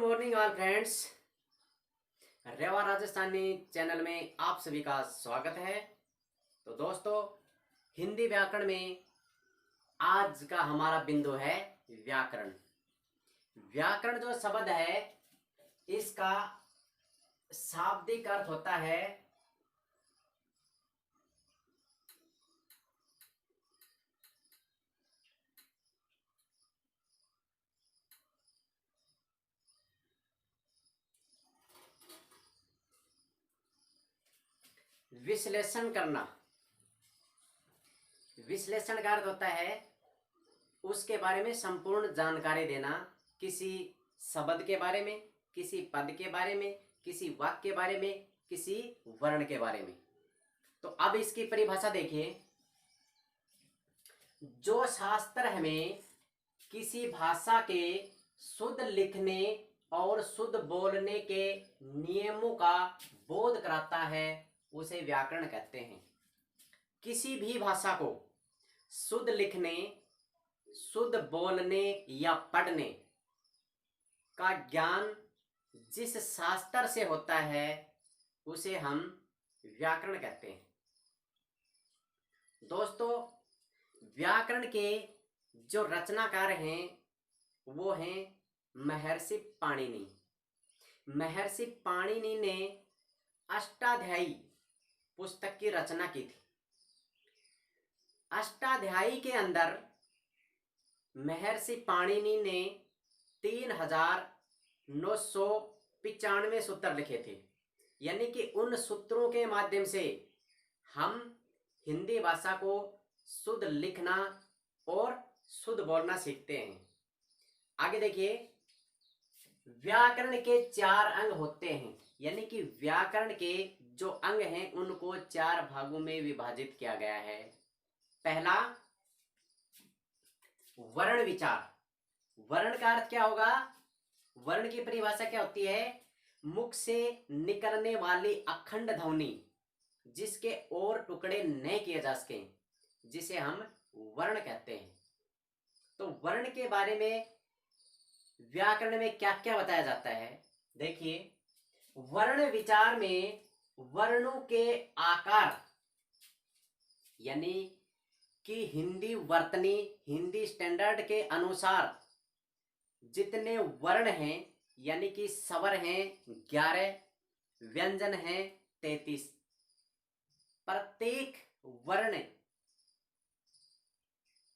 Morning all friends. Reva Rajasthani channel में आप सभी का स्वागत है। तो दोस्तों, हिंदी व्याकरण में आज का हमारा बिंदु है व्याकरण। व्याकरण जो शब्द है इसका शाब्दिक अर्थ होता है विश्लेषण करना। विश्लेषण का अर्थ होता है उसके बारे में संपूर्ण जानकारी देना, किसी शब्द के बारे में, किसी पद के बारे में, किसी वाक्य के बारे में, किसी वर्ण के बारे में। तो अब इसकी परिभाषा देखिए। जो शास्त्र हमें किसी भाषा के शुद्ध लिखने और शुद्ध बोलने के नियमों का बोध कराता है उसे व्याकरण कहते हैं। किसी भी भाषा को शुद्ध लिखने, शुद्ध बोलने या पढ़ने का ज्ञान जिस शास्त्र से होता है उसे हम व्याकरण कहते हैं। दोस्तों, व्याकरण के जो रचनाकार हैं वो हैं महर्षि पाणिनि। महर्षि पाणिनि ने अष्टाध्यायी पुस्तक की रचना की थी। अष्टाध्यायी के अंदर महर्षि पाणिनि ने 3995 सूत्र लिखे थे। यानी कि उन सूत्रों के माध्यम से हम हिंदी भाषा को शुद्ध लिखना और शुद्ध बोलना सीखते हैं। आगे देखिए, व्याकरण के 4 अंग होते हैं। यानी कि व्याकरण के जो अंग हैं उनको 4 भागों में विभाजित किया गया है। पहला, वर्ण विचार। वर्ण का अर्थ क्या होगा? वर्ण की परिभाषा क्या होती है? मुख से निकलने वाली अखंड ध्वनि जिसके और टुकड़े नहीं किए जा सके, जिसे हम वर्ण कहते हैं। तो वर्ण के बारे में व्याकरण में क्या क्या बताया जाता है देखिए। वर्ण विचार में वर्णों के आकार, यानी कि हिंदी वर्तनी, हिंदी स्टैंडर्ड के अनुसार जितने वर्ण हैं, यानी कि स्वर हैं 11, व्यंजन हैं 33। प्रत्येक वर्ण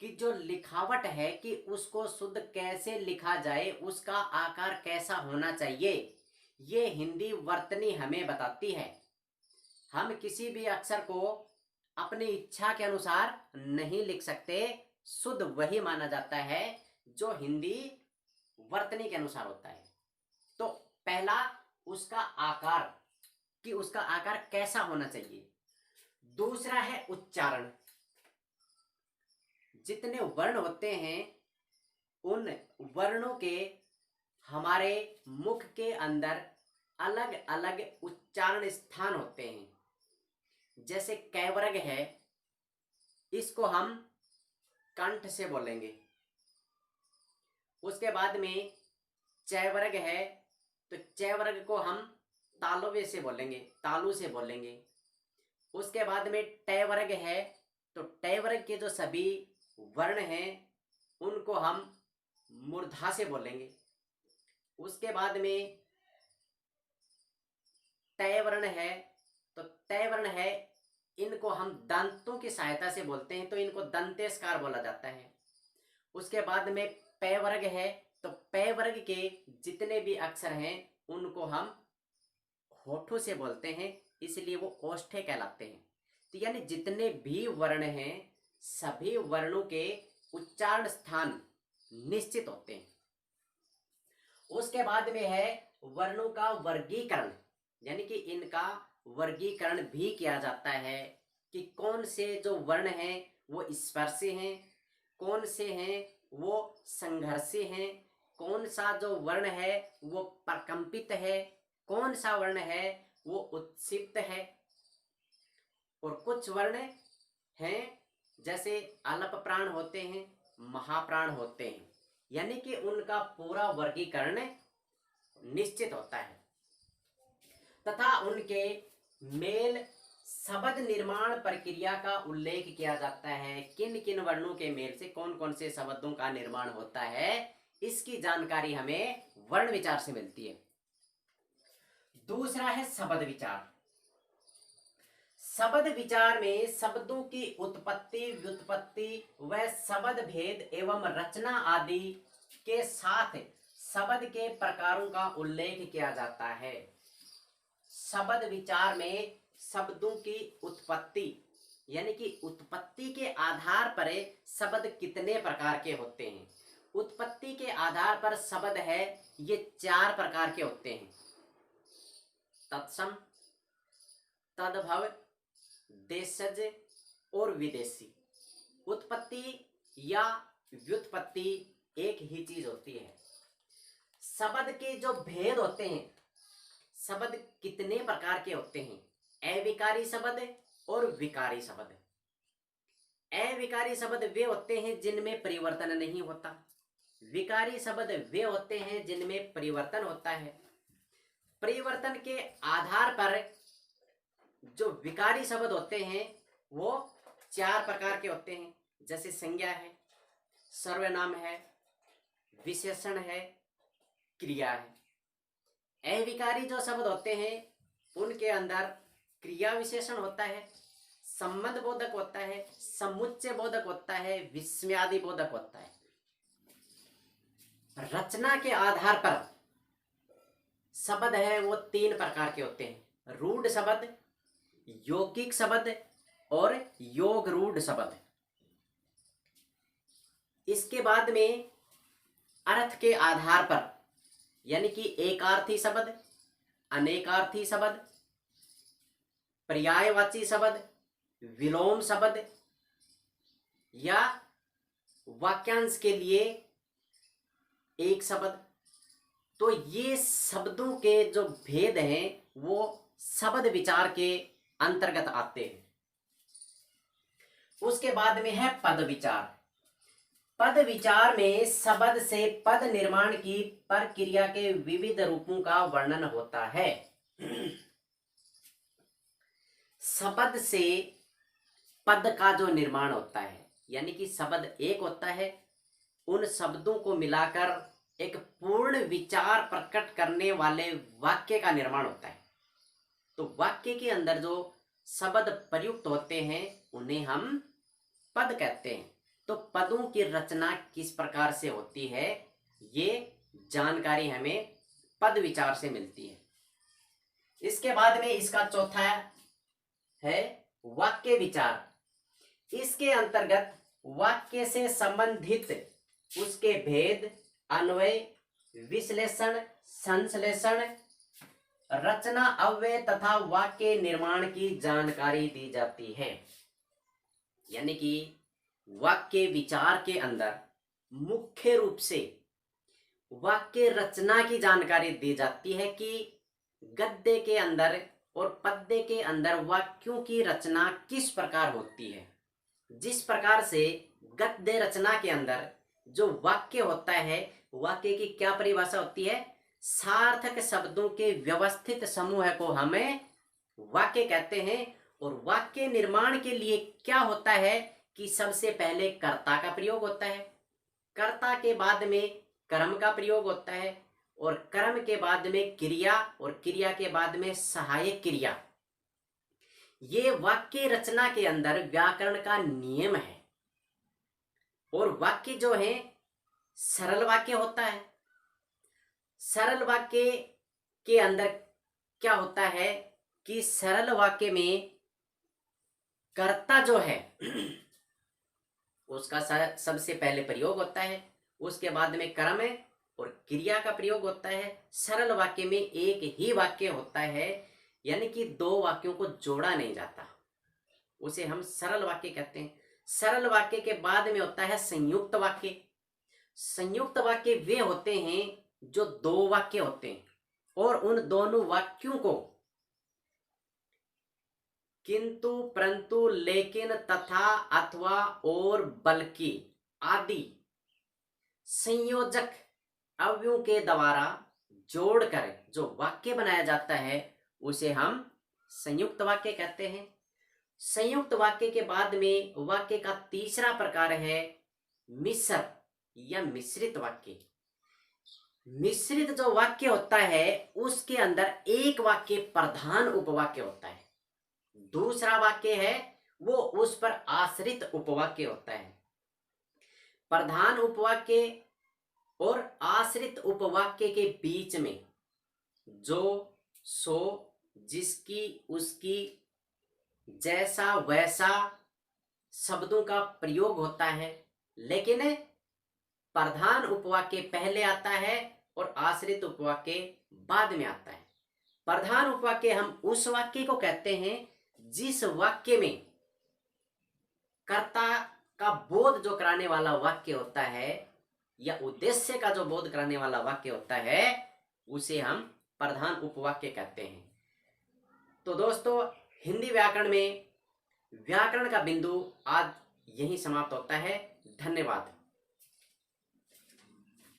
की जो लिखावट है कि उसको शुद्ध कैसे लिखा जाए, उसका आकार कैसा होना चाहिए, ये हिंदी वर्तनी हमें बताती है। हम किसी भी अक्षर को अपनी इच्छा के अनुसार नहीं लिख सकते। शुद्ध वही माना जाता है जो हिंदी वर्तनी के अनुसार होता है। तो पहला उसका आकार, कि उसका आकार कैसा होना चाहिए। दूसरा है उच्चारण। जितने वर्ण होते हैं उन वर्णों के हमारे मुख के अंदर अलग अलग उच्चारण स्थान होते हैं। जैसे कैवर्ग है, इसको हम कंठ से बोलेंगे। उसके बाद में चैवर्ग है, तो चैवर्ग को हम तालव्य से बोलेंगे, तालु से बोलेंगे। उसके बाद में टैवर्ग है, तो टैवर्ग के जो सभी वर्ण हैं उनको हम मूर्धा से बोलेंगे। उसके बाद में तय वर्ण है, तो तय वर्ण है, इनको हम दंतों की सहायता से बोलते हैं, तो इनको दंतेस्कार बोला जाता है। उसके बाद में पै वर्ग है, तो पै वर्ग के जितने भी अक्षर हैं उनको हम होठों से बोलते हैं, इसलिए वो ओष्ठे कहलाते हैं। तो यानी जितने भी वर्ण हैं सभी वर्णों के उच्चारण स्थान निश्चित होते हैं। उसके बाद में है वर्णों का वर्गीकरण, यानी कि इनका वर्गीकरण भी किया जाता है कि कौन से जो वर्ण हैं वो स्पर्शी हैं, कौन से हैं वो संघर्षी हैं, कौन सा जो वर्ण है वो प्रकंपित है, कौन सा वर्ण है वो उत्सित है। और कुछ वर्ण हैं जैसे अल्प प्राण होते हैं, महाप्राण होते हैं, यानी कि उनका पूरा वर्गीकरण निश्चित होता है तथा उनके मेल शब्द निर्माण प्रक्रिया का उल्लेख किया जाता है। किन किन वर्णों के मेल से कौन कौन से शब्दों का निर्माण होता है, इसकी जानकारी हमें वर्ण विचार से मिलती है। दूसरा है शब्द विचार। शब्द विचार में शब्दों की उत्पत्ति, व्युत्पत्ति व शब्द भेद एवं रचना आदि के साथ शब्द के प्रकारों का उल्लेख किया जाता है। शब्द विचार में शब्दों की उत्पत्ति यानी कि उत्पत्ति के आधार पर शब्द कितने प्रकार के होते हैं। उत्पत्ति के आधार पर शब्द है ये 4 प्रकार के होते हैं। तत्सम, तद्भव, देशज और विदेशी। उत्पत्ति या व्युत्पत्ति एक ही चीज होती है। शब्द के जो भेद होते हैं, शब्द कितने प्रकार के होते हैं, अविकारी शब्द और विकारी शब्द। अविकारी शब्द वे होते हैं जिनमें परिवर्तन नहीं होता, विकारी शब्द वे होते हैं जिनमें परिवर्तन होता है। परिवर्तन के आधार पर जो विकारी शब्द होते हैं वो 4 प्रकार के होते हैं, जैसे संज्ञा है, सर्वनाम है, विशेषण है, क्रिया है। अविकारी जो शब्द होते हैं उनके अंदर क्रिया विशेषण होता है, संबंध बोधक होता है, समुच्चय बोधक होता है, विस्मयादि बोधक होता है। रचना के आधार पर शब्द है वो 3 प्रकार के होते हैं, रूढ़ शब्द, यौगिक शब्द और योग रूढ़ शब्द। इसके बाद में अर्थ के आधार पर यानी कि एकार्थी शब्द, अनेकार्थी शब्द, पर्यायवाची शब्द, विलोम शब्द या वाक्यांश के लिए एक शब्द। तो ये शब्दों के जो भेद हैं वो शब्द विचार के अंतर्गत आते हैं। उसके बाद में है पद विचार। पद विचार में शब्द से पद निर्माण की प्रक्रिया के विविध रूपों का वर्णन होता है। शब्द से पद का जो निर्माण होता है यानी कि शब्द एक होता है, उन शब्दों को मिलाकर एक पूर्ण विचार प्रकट करने वाले वाक्य का निर्माण होता है। तो वाक्य के अंदर जो शब्द प्रयुक्त होते हैं उन्हें हम पद कहते हैं। तो पदों की रचना किस प्रकार से होती है ये जानकारी हमें पद विचार से मिलती है। इसके बाद में इसका चौथा है वाक्य विचार। इसके अंतर्गत वाक्य से संबंधित उसके भेद, अन्वय, विश्लेषण, संश्लेषण, रचना, अव्यय तथा वाक्य निर्माण की जानकारी दी जाती है। यानी कि वाक्य विचार के अंदर मुख्य रूप से वाक्य रचना की जानकारी दी जाती है कि गद्य के अंदर और पद्य के अंदर वाक्यों की रचना किस प्रकार होती है। जिस प्रकार से गद्य रचना के अंदर जो वाक्य होता है, वाक्य की क्या परिभाषा होती है, सार्थक शब्दों के व्यवस्थित समूह को हमें वाक्य कहते हैं। और वाक्य निर्माण के लिए क्या होता है कि सबसे पहले कर्ता का प्रयोग होता है, कर्ता के बाद में कर्म का प्रयोग होता है और कर्म के बाद में क्रिया और क्रिया के बाद में सहायक क्रिया। ये वाक्य रचना के अंदर व्याकरण का नियम है। और वाक्य जो है सरल वाक्य होता है। सरल वाक्य के अंदर क्या होता है कि सरल वाक्य में कर्ता जो है उसका सबसे पहले प्रयोग होता है, उसके बाद में कर्म है और क्रिया का प्रयोग होता है। सरल वाक्य में एक ही वाक्य होता है यानी कि 2 वाक्यों को जोड़ा नहीं जाता, उसे हम सरल वाक्य कहते हैं। सरल वाक्य के बाद में होता है संयुक्त वाक्य। संयुक्त वाक्य वे होते हैं जो 2 वाक्य होते हैं और उन दोनों वाक्यों को किंतु, परंतु, लेकिन, तथा, अथवा और बल्कि आदि संयोजक अवयवों के द्वारा जोड़कर जो वाक्य बनाया जाता है उसे हम संयुक्त वाक्य कहते हैं। संयुक्त वाक्य के बाद में वाक्य का तीसरा प्रकार है मिश्र या मिश्रित वाक्य। मिश्रित जो वाक्य होता है उसके अंदर एक वाक्य प्रधान उपवाक्य होता है, दूसरा वाक्य है वो उस पर आश्रित उपवाक्य होता है। प्रधान उपवाक्य और आश्रित उपवाक्य के बीच में जो, सो, जिसकी, उसकी, जैसा, वैसा शब्दों का प्रयोग होता है, लेकिन प्रधान उपवाक्य पहले आता है और आश्रित उपवाक्य बाद में आता है। प्रधान उपवाक्य हम उस वाक्य को कहते हैं जिस वाक्य में कर्ता का बोध जो कराने वाला वाक्य होता है या उद्देश्य का जो बोध कराने वाला वाक्य होता है उसे हम प्रधान उपवाक्य कहते हैं। तो दोस्तों, हिंदी व्याकरण में व्याकरण का बिंदु आज यहीं समाप्त होता है। धन्यवाद।